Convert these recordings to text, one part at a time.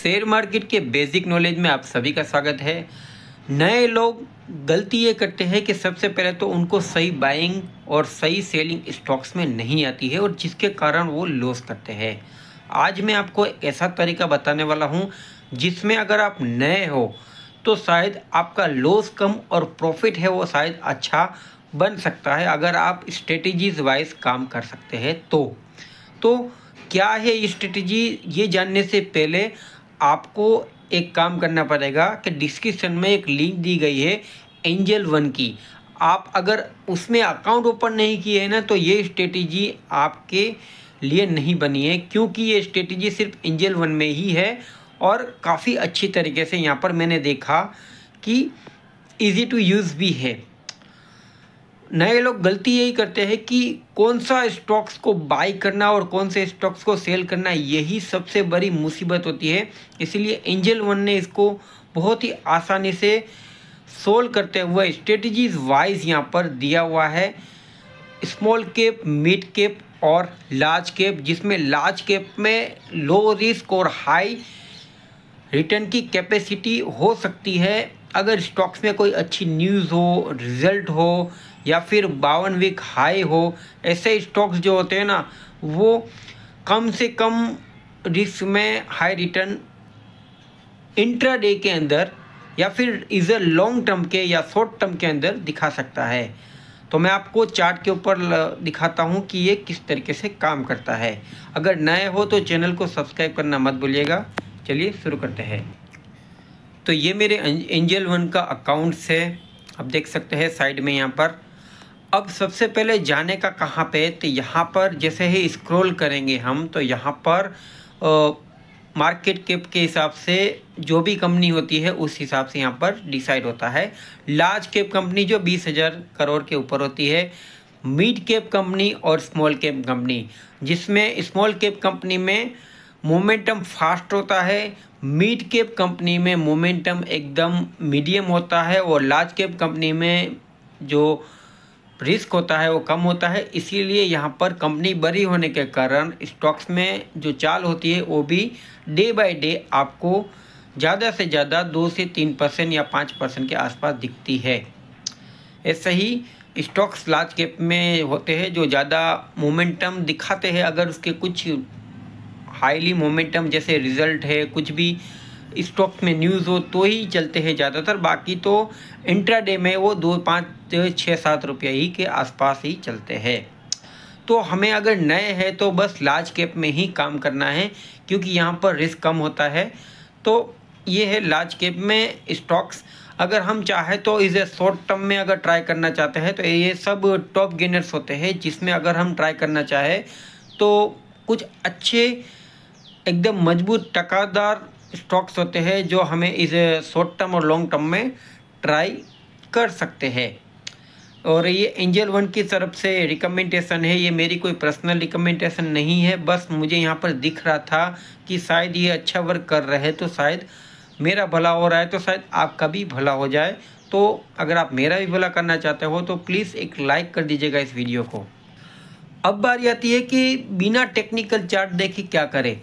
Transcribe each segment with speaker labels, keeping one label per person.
Speaker 1: Share market के basic knowledge में आप सभी का स्वागत है। नए लोग गलती ये करते हैं कि सबसे पहले तो उनको सही बाइंग और सही सेलिंग स्टॉक्स में नहीं आती है और जिसके कारण वो लॉस करते हैं। आज मैं आपको एक ऐसा तरीका बताने वाला हूँ जिसमें अगर आप नए हो तो शायद आपका लॉस कम और प्रॉफिट है वो शायद अच्छा बन सकता है अगर आप स्ट्रेटेजीज वाइज काम कर सकते हैं। तो क्या है ये स्ट्रेटेजी, ये जानने से पहले आपको एक काम करना पड़ेगा कि डिस्क्रिप्शन में एक लिंक दी गई है एंजल वन की। आप अगर उसमें अकाउंट ओपन नहीं किए हैं ना तो ये स्ट्रेटेजी आपके लिए नहीं बनी है, क्योंकि ये स्ट्रेटेजी सिर्फ एंजल वन में ही है और काफ़ी अच्छी तरीके से यहाँ पर मैंने देखा कि इजी टू यूज़ भी है। नए लोग गलती यही करते हैं कि कौन सा स्टॉक्स को बाई करना और कौन से स्टॉक्स को सेल करना, यही सबसे बड़ी मुसीबत होती है। इसीलिए एंजल वन ने इसको बहुत ही आसानी से सोल्व करते हुए स्ट्रेटजीज वाइज यहाँ पर दिया हुआ है। स्मॉल कैप, मिड कैप और लार्ज कैप, जिसमें लार्ज कैप में लो रिस्क और हाई रिटर्न की कैपेसिटी हो सकती है अगर स्टॉक्स में कोई अच्छी न्यूज़ हो, रिजल्ट हो या फिर 52 वीक हाई हो। ऐसे स्टॉक्स जो होते हैं ना वो कम से कम रिस्क में हाई रिटर्न इंट्राडे के अंदर या फिर इधर लॉन्ग टर्म के या शॉर्ट टर्म के अंदर दिखा सकता है। तो मैं आपको चार्ट के ऊपर दिखाता हूँ कि ये किस तरीके से काम करता है। अगर नए हो तो चैनल को सब्सक्राइब करना मत भूलिएगा। चलिए शुरू करते हैं। तो ये मेरे एंजल वन का अकाउंट्स है, आप देख सकते हैं साइड में यहाँ पर। अब सबसे पहले जाने का कहाँ पे, तो यहाँ पर जैसे ही स्क्रॉल करेंगे हम तो यहाँ पर मार्केट कैप के हिसाब से जो भी कंपनी होती है उस हिसाब से यहाँ पर डिसाइड होता है। लार्ज कैप कंपनी जो 20,000 करोड़ के ऊपर होती है, मिड कैप कंपनी और स्मॉल कैप कंपनी, जिसमें स्मॉल कैप कंपनी में मोमेंटम फास्ट होता है, मिड कैप कंपनी में मोमेंटम एकदम मीडियम होता है और लार्ज कैप कंपनी में जो रिस्क होता है वो कम होता है। इसीलिए यहाँ पर कंपनी बड़ी होने के कारण स्टॉक्स में जो चाल होती है वो भी डे बाय डे आपको ज़्यादा से ज़्यादा 2 से 3% या 5% के आसपास दिखती है। ऐसे ही स्टॉक्स लार्ज कैप में होते हैं जो ज़्यादा मोमेंटम दिखाते हैं। अगर उसके कुछ हाईली मोमेंटम जैसे रिजल्ट है, कुछ भी स्टॉक्स में न्यूज़ हो तो ही चलते हैं ज़्यादातर, बाकी तो इंट्राडे में वो 2, 5, 6, 7 रुपये ही के आसपास ही चलते हैं। तो हमें अगर नए हैं तो बस लार्ज कैप में ही काम करना है क्योंकि यहाँ पर रिस्क कम होता है। तो ये है लार्ज कैप में स्टॉक्स। अगर हम चाहें तो इसे शॉर्ट टर्म में अगर ट्राई करना चाहते हैं तो ये सब टॉप गेनर्स होते हैं, जिसमें अगर हम ट्राई करना चाहें तो कुछ अच्छे एकदम मजबूत टकादार स्टॉक्स होते हैं जो हमें इस शॉर्ट टर्म और लॉन्ग टर्म में ट्राई कर सकते हैं। और ये एंजल वन की तरफ से रिकमेंडेशन है, ये मेरी कोई पर्सनल रिकमेंडेशन नहीं है। बस मुझे यहाँ पर दिख रहा था कि शायद ये अच्छा वर्क कर रहे हैं तो शायद मेरा भला हो रहा है तो शायद आपका भी भला हो जाए। तो अगर आप मेरा भी भला करना चाहते हो तो प्लीज़ एक लाइक कर दीजिएगा इस वीडियो को। अब बारी आती है कि बिना टेक्निकल चार्ट देखे क्या करें।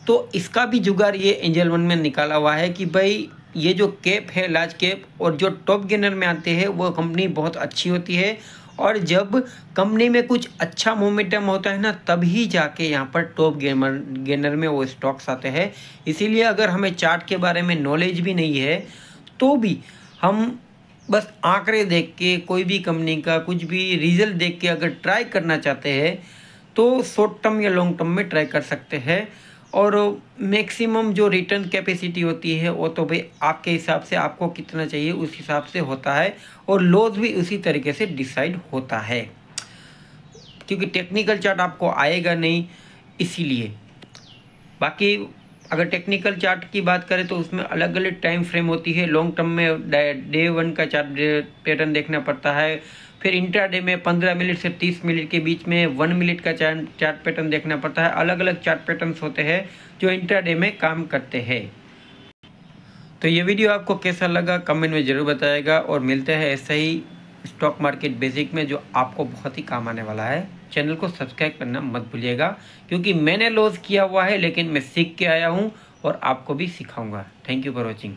Speaker 1: तो इसका भी जुगाड़ ये एंजल वन में निकाला हुआ है कि भाई ये जो कैप है लार्ज कैप और जो टॉप गेनर में आते हैं वो कंपनी बहुत अच्छी होती है और जब कंपनी में कुछ अच्छा मोमेंटम होता है ना तभी जाके यहाँ पर टॉप गेनर में वो स्टॉक्स आते हैं। इसीलिए अगर हमें चार्ट के बारे में नॉलेज भी नहीं है तो भी हम बस आंकड़े देख के कोई भी कंपनी का कुछ भी रिजल्ट देख के अगर ट्राई करना चाहते हैं तो शॉर्ट टर्म या लॉन्ग टर्म में ट्राई कर सकते हैं। और मैक्सिमम जो रिटर्न कैपेसिटी होती है वो तो भाई आपके हिसाब से आपको कितना चाहिए उस हिसाब से होता है और लॉस भी उसी तरीके से डिसाइड होता है, क्योंकि टेक्निकल चार्ट आपको आएगा नहीं इसीलिए। बाकी अगर टेक्निकल चार्ट की बात करें तो उसमें अलग अलग टाइम फ्रेम होती है। लॉन्ग टर्म में डे 1 का चार्ट पैटर्न देखना पड़ता है, फिर इंट्राडे में 15 मिनट से 30 मिनट के बीच में 1 मिनट का चार्ट पैटर्न देखना पड़ता है। अलग अलग चार्ट पैटर्न्स होते हैं जो इंट्राडे में काम करते हैं। तो ये वीडियो आपको कैसा लगा कमेंट में ज़रूर बताइएगा और मिलते हैं ऐसे ही स्टॉक मार्केट बेसिक में जो आपको बहुत ही काम आने वाला है। चैनल को सब्सक्राइब करना मत भूलिएगा, क्योंकि मैंने लॉस किया हुआ है लेकिन मैं सीख के आया हूँ और आपको भी सिखाऊंगा। Thank you for watching.